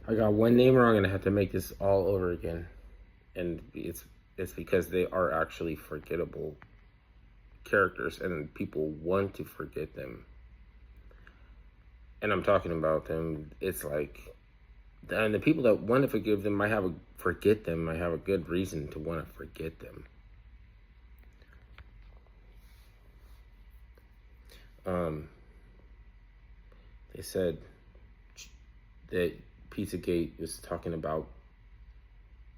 I got one name wrong and I have to make this all over again. And it's because they are actually forgettable characters and people want to forget them. And I'm talking about them, it's like, and the people that want to forgive them forget them might have a good reason to want to forget them. They said that Pizzagate was talking about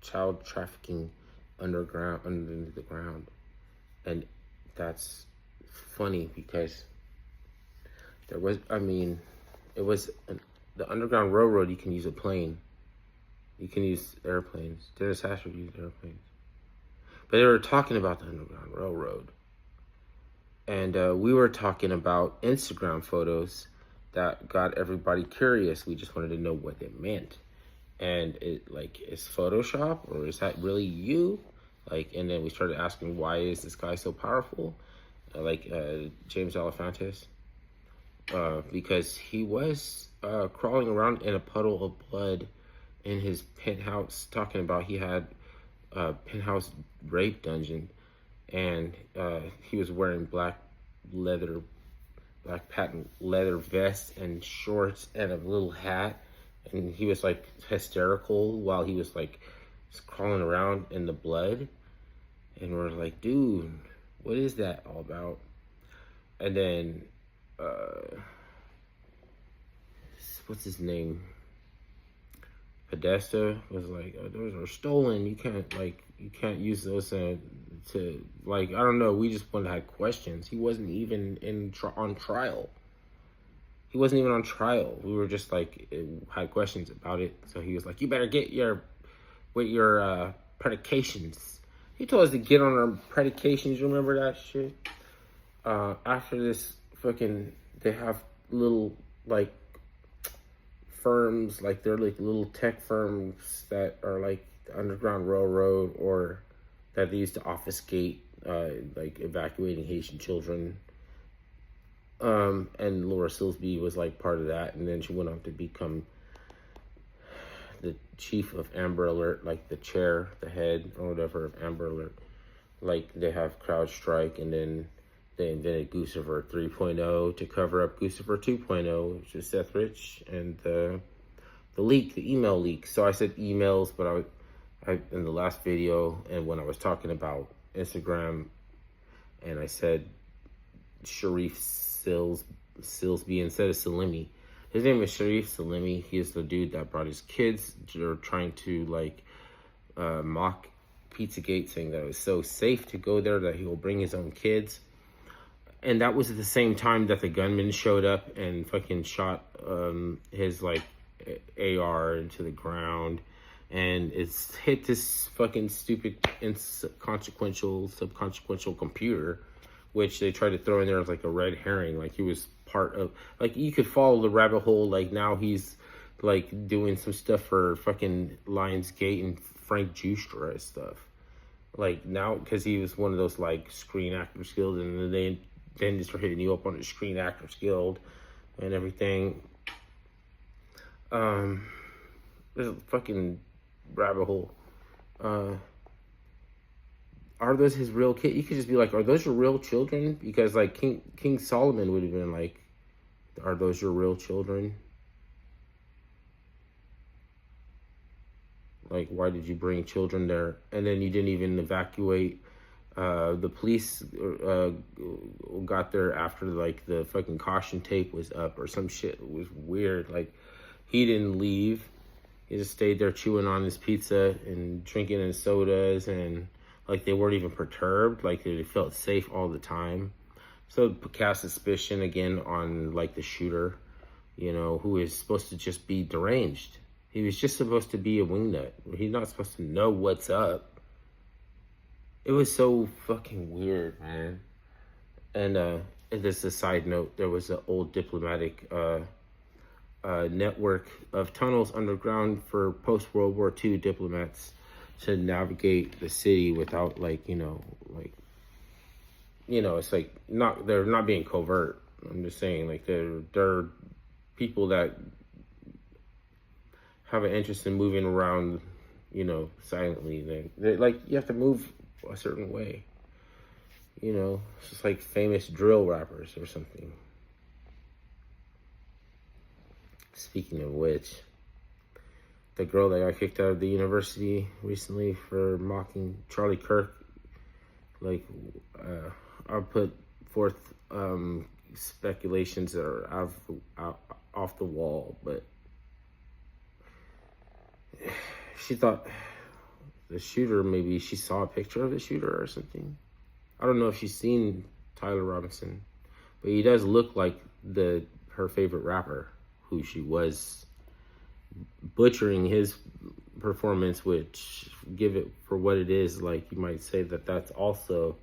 child trafficking under the ground, and that's funny because there was, it was the Underground Railroad. You can use a plane, you can use airplanes. Dennis Hashford used airplanes, but they were talking about the Underground Railroad, and we were talking about Instagram photos that got everybody curious. We just wanted to know what it meant. And it, like, is Photoshop or is that really you? Like, and then we started asking, why is this guy so powerful? James Alefantis. Because he was crawling around in a puddle of blood in his penthouse, talking about he had a penthouse rape dungeon, and he was wearing black patent leather vest and shorts and a little hat, and he was like hysterical while he was like crawling around in the blood, and we're like, dude, what is that all about? And then what's his name, Podesta was like, oh, those are stolen, you can't use those to like, I don't know, we just wanted to have questions. He wasn't even on trial. He wasn't even on trial. We were just like, had questions about it. So he was like, you better get your predications. He told us to get on our predications. You remember that shit? After this fucking, they have little like firms, like they're like little tech firms that are like the Underground Railroad, or that they used to obfuscate like evacuating Haitian children. And Laura Silsby was like part of that, and then she went on to become the chief of Amber Alert, like the chair, the head or whatever of Amber Alert. Like they have CrowdStrike, and then they invented Guccifer 3.0 to cover up Guccifer 2.0, which is Seth Rich, and the email leak. So I said emails, but I in the last video, and when I was talking about Instagram, and I said Sharif Silsby instead of Salimi. His name is Sharif Salimi. He is the dude that brought his kids. They're trying to mock Pizzagate, saying that it was so safe to go there that he will bring his own kids. And that was at the same time that the gunman showed up and fucking shot his AR into the ground, and it's hit this fucking stupid subconsequential computer, which they tried to throw in there as like a red herring, like he was part of, like you could follow the rabbit hole, like now he's like doing some stuff for fucking Lionsgate and Frank Justra and stuff. Like now, because he was one of those like Screen Actors Guild, and then they start hitting you up on the Screen Actors Guild and everything. There's a fucking rabbit hole. Are those his real kids? You could just be like, are those your real children? Because like King Solomon would have been like, are those your real children? Like, why did you bring children there? And then you didn't even evacuate. The police got there after like the fucking caution tape was up or some shit. It was weird. Like, he didn't leave. He just stayed there chewing on his pizza and drinking his sodas, and like they weren't even perturbed. Like they felt safe all the time. So cast suspicion again on like the shooter, who is supposed to just be deranged. He was just supposed to be a wingnut. He's not supposed to know what's up. It was so fucking weird, man. And this is a side note. There was an old diplomatic network of tunnels underground for post-World War II diplomats to navigate the city without it's like they're not being covert. I'm just saying, like, they're people that have an interest in moving around, silently. They like, you have to move a certain way. It's just like famous drill rappers or something. Speaking of which, the girl that got kicked out of the university recently for mocking Charlie Kirk, like, I'll put forth speculations that are off the wall, but she thought the shooter, maybe she saw a picture of the shooter or something. I don't know if she's seen Tyler Robinson, but he does look like her favorite rapper, who she was butchering his performance, which, give it for what it is, like, you might say that's also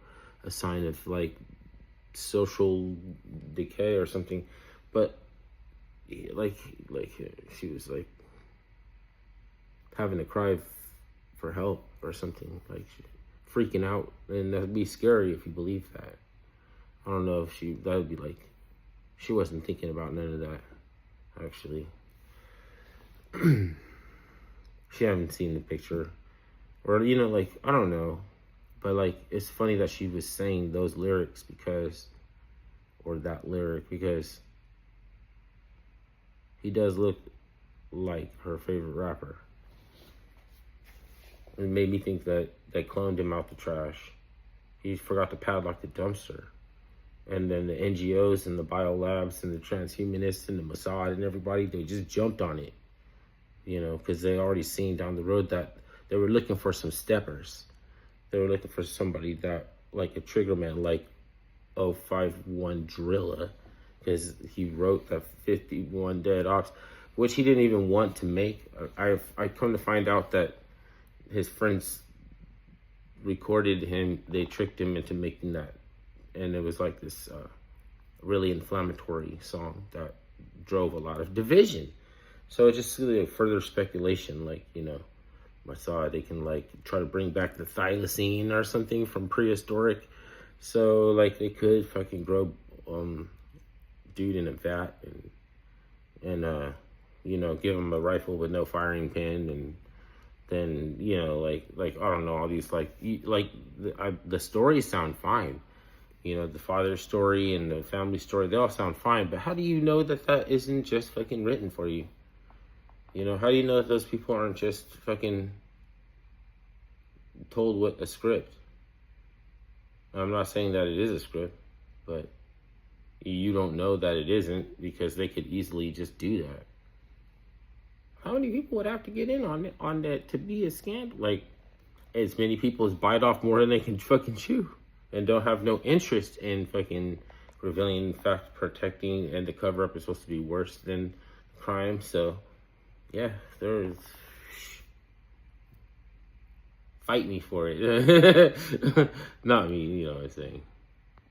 a sign of like social decay or something. But like she was like having to cry for help or something, like freaking out, and that'd be scary if you believe that. I don't know if that would be like, she wasn't thinking about none of that, actually. She haven't seen the picture, or like, I don't know, but like, it's funny that she was saying those lyrics or that lyric, because he does look like her favorite rapper. It made me think that they cloned him out the trash. He forgot to padlock the dumpster. And then the NGOs and the biolabs and the transhumanists and the Mossad and everybody, they just jumped on it. Because they already seen down the road that they were looking for some steppers. They were looking for somebody that, like a triggerman, like 051 Drilla, because he wrote that 51 Dead Ops, which he didn't even want to make. I come to find out that his friends recorded him. They tricked him into making that, and it was like this really inflammatory song that drove a lot of division. So it's just really a further speculation, like, I saw they can like try to bring back the thylacine or something from prehistoric. So like they could fucking grow dude in a vat and give him a rifle with no firing pin, and then like I don't know, all these the stories sound fine. The father's story and the family story, they all sound fine, but how do you know that isn't just fucking written for you? How do you know that those people aren't just fucking told what a script? I'm not saying that it is a script, but you don't know that it isn't, because they could easily just do that. How many people would have to get in on that to be a scandal? Like, as many people as bite off more than they can fucking chew, and don't have no interest in fucking revealing fact, protecting, and the cover-up is supposed to be worse than crime. So yeah, there's, fight me for it. Not me, what I'm saying.